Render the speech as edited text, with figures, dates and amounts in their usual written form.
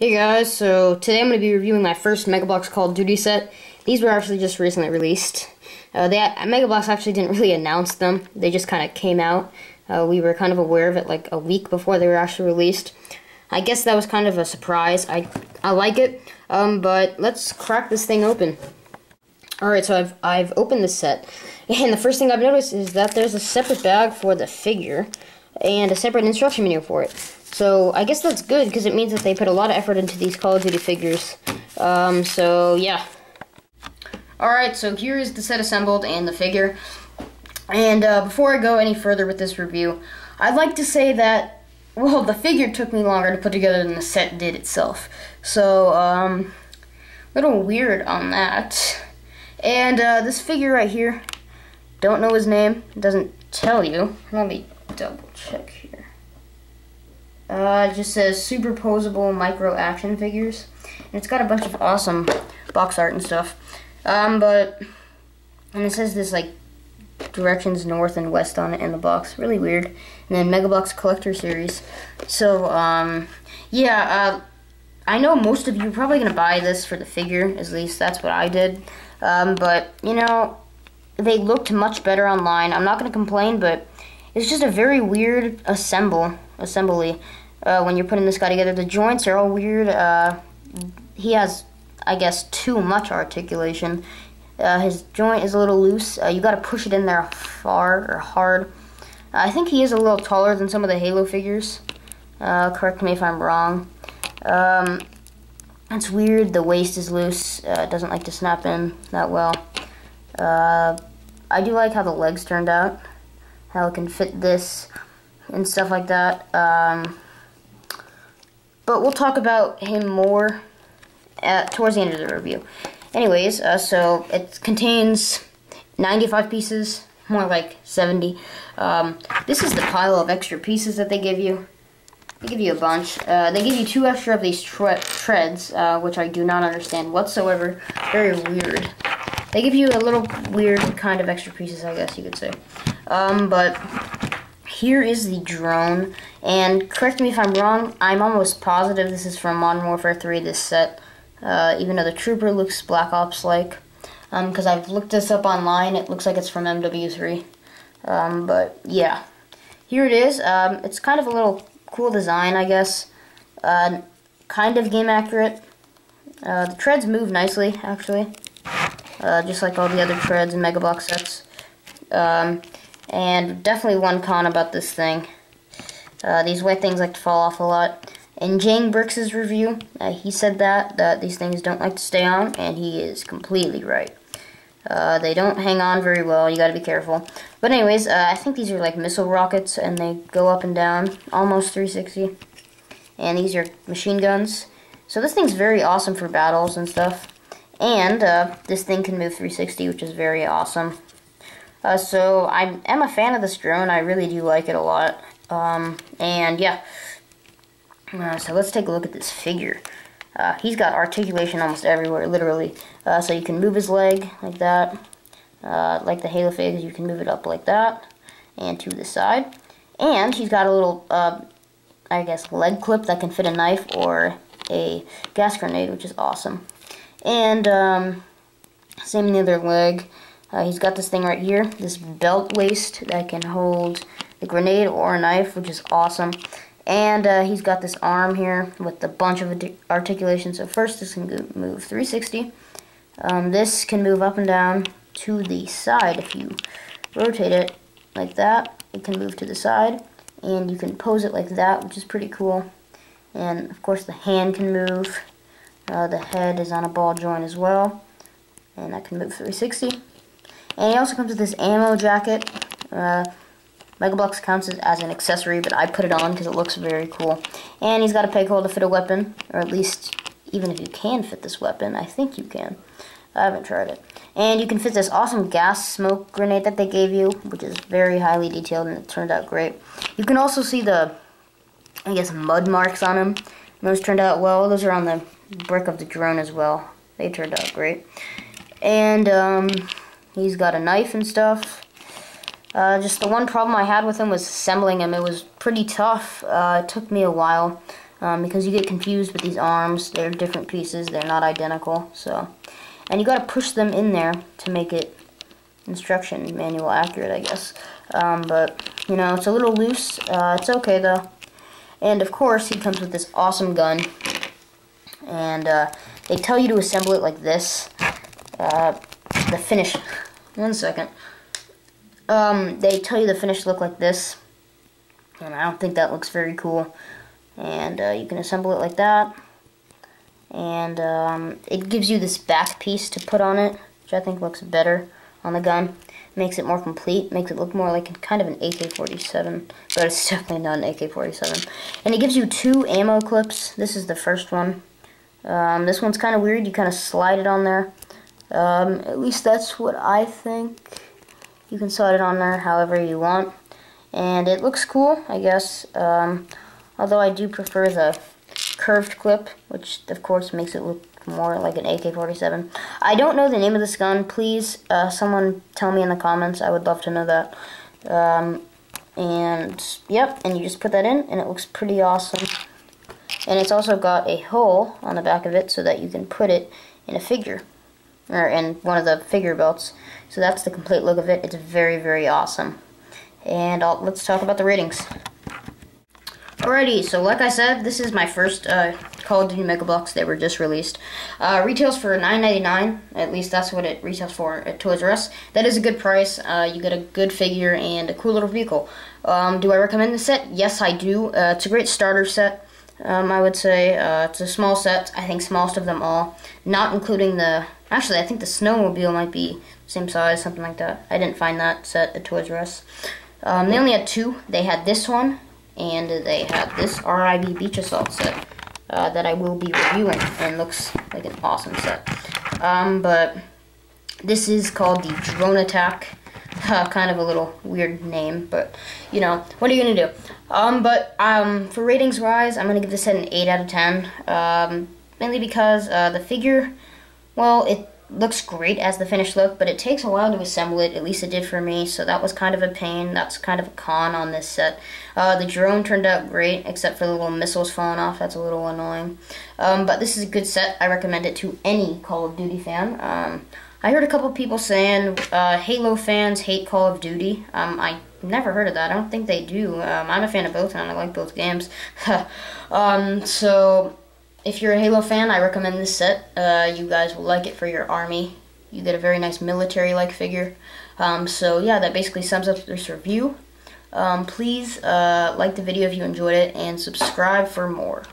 Hey guys, so today I'm going to be reviewing my first Mega Bloks Call of Duty set. These were actually just recently released. Mega Bloks actually didn't really announce them, they just kind of came out. We were kind of aware of it like a week before they were actually released. I guess that was kind of a surprise. I like it, but let's crack this thing open. Alright, so I've opened this set, and the first thing I've noticed is that there's a separate bag for the figure, and a separate instruction manual for it. So I guess that's good because it means that they put a lot of effort into these Call of Duty figures. So yeah. Alright, so here is the set assembled and the figure. And before I go any further with this review, I'd like to say that, well, the figure took me longer to put together than the set did itself. So, a little weird on that. And this figure right here, don't know his name, it doesn't tell you. Let me double check here. It just says superposable micro action figures, and it's got a bunch of awesome box art and stuff. And it says this like directions north and west on it in the box, really weird. And then Mega Bloks Collector Series. So yeah, I know most of you are probably gonna buy this for the figure. At least that's what I did. But you know, they looked much better online. I'm not gonna complain, but it's just a very weird assembly. When you're putting this guy together, the joints are all weird. He has, I guess, too much articulation. His joint is a little loose. You gotta push it in there hard. I think he is a little taller than some of the Halo figures. Correct me if I'm wrong. That's weird. The waist is loose. It doesn't like to snap in that well. I do like how the legs turned out. How it can fit this and stuff like that. But we'll talk about him more towards the end of the review. Anyways, so it contains 95 pieces, more like 70. This is the pile of extra pieces that they give you. They give you a bunch. They give you 2 extra of these treads, which I do not understand whatsoever. Very weird. They give you a little weird kind of extra pieces, I guess you could say. But here is the drone, and correct me if I'm wrong, I'm almost positive this is from Modern Warfare 3, this set, even though the Trooper looks Black Ops-like, because I've looked this up online, it looks like it's from MW3, but yeah, here it is. It's kind of a little cool design, I guess, kind of game accurate. The treads move nicely, actually, just like all the other treads in Mega Bloks sets. And definitely one con about this thing. These white things like to fall off a lot. In Jane Brix's review, he said that these things don't like to stay on, and he is completely right. They don't hang on very well, you gotta be careful. But anyways, I think these are like missile rockets, and they go up and down, almost 360. And these are machine guns. So this thing's very awesome for battles and stuff. And this thing can move 360, which is very awesome. So I am a fan of this drone. I really do like it a lot. And yeah. So let's take a look at this figure. He's got articulation almost everywhere, literally. So you can move his leg like that. Like the Halo figs, you can move it up like that. And to the side. And he's got a little, I guess, leg clip that can fit a knife or a gas grenade, which is awesome. And same in the other leg. He's got this thing right here, this belt waist that can hold a grenade or a knife, which is awesome. And he's got this arm here with a bunch of articulation. So first, this can move 360. This can move up and down to the side. If you rotate it like that, it can move to the side. And you can pose it like that, which is pretty cool. And of course, the hand can move. The head is on a ball joint as well. And that can move 360. And he also comes with this ammo jacket. Mega Bloks counts as an accessory, but I put it on because it looks very cool. And he's got a peg hole to fit a weapon, or at least, even if you can fit this weapon, I think you can. I haven't tried it. And you can fit this awesome gas smoke grenade that they gave you, which is very highly detailed, and it turned out great. You can also see the, I guess, mud marks on him. Those turned out well. Those are on the brick of the drone as well. They turned out great. And, he's got a knife and stuff. Just the one problem I had with him was assembling him. It was pretty tough. It took me a while. because you get confused with these arms. They're different pieces. They're not identical. So, and you got to push them in there to make it instruction manual accurate, I guess. But you know, it's a little loose. It's okay though. And of course, he comes with this awesome gun. And they tell you to assemble it like this. The finish. One second. They tell you the finished look like this. And I don't think that looks very cool. And you can assemble it like that. And it gives you this back piece to put on it, which I think looks better on the gun. Makes it more complete, makes it look more like kind of an AK-47, but it's definitely not an AK-47. And it gives you 2 ammo clips. This is the first one. This one's kind of weird. You kind of slide it on there. At least that's what I think. You can slide it on there however you want. And it looks cool, I guess. Although I do prefer the curved clip, which of course makes it look more like an AK-47. I don't know the name of this gun. Please, someone tell me in the comments. I would love to know that. And yep, and you just put that in, and it looks pretty awesome. And it's also got a hole on the back of it so that you can put it in a figure, or in one of the figure belts. So that's the complete look of it. It's very, very awesome. And let's talk about the ratings. Alrighty, so like I said, this is my first Call of Duty Mega Bloks. They were just released. Retails for $9.99. At least that's what it retails for at Toys R Us. That is a good price. You get a good figure and a cool little vehicle. Do I recommend this set? Yes, I do. It's a great starter set. I would say it's a small set. I think smallest of them all. Not including the... Actually, I think the snowmobile might be same size, something like that. I didn't find that set at Toys R Us. They only had 2. They had this one, and they had this RIB Beach Assault set that I will be reviewing, and looks like an awesome set. But this is called the Drone Attack. Kind of a little weird name, but you know, what are you gonna do? For ratings wise, I'm gonna give this set an 8 out of 10. Mainly because the figure, well, it looks great as the finished look, but it takes a while to assemble it. At least it did for me, so that was kind of a pain. That's kind of a con on this set. The drone turned out great, except for the little missiles falling off. That's a little annoying. But this is a good set. I recommend it to any Call of Duty fan. I heard a couple people saying Halo fans hate Call of Duty. I never heard of that. I don't think they do. I'm a fan of both, and I like both games. So if you're a Halo fan, I recommend this set. You guys will like it for your army. You get a very nice military-like figure. So yeah, that basically sums up this review. Please like the video if you enjoyed it, and subscribe for more.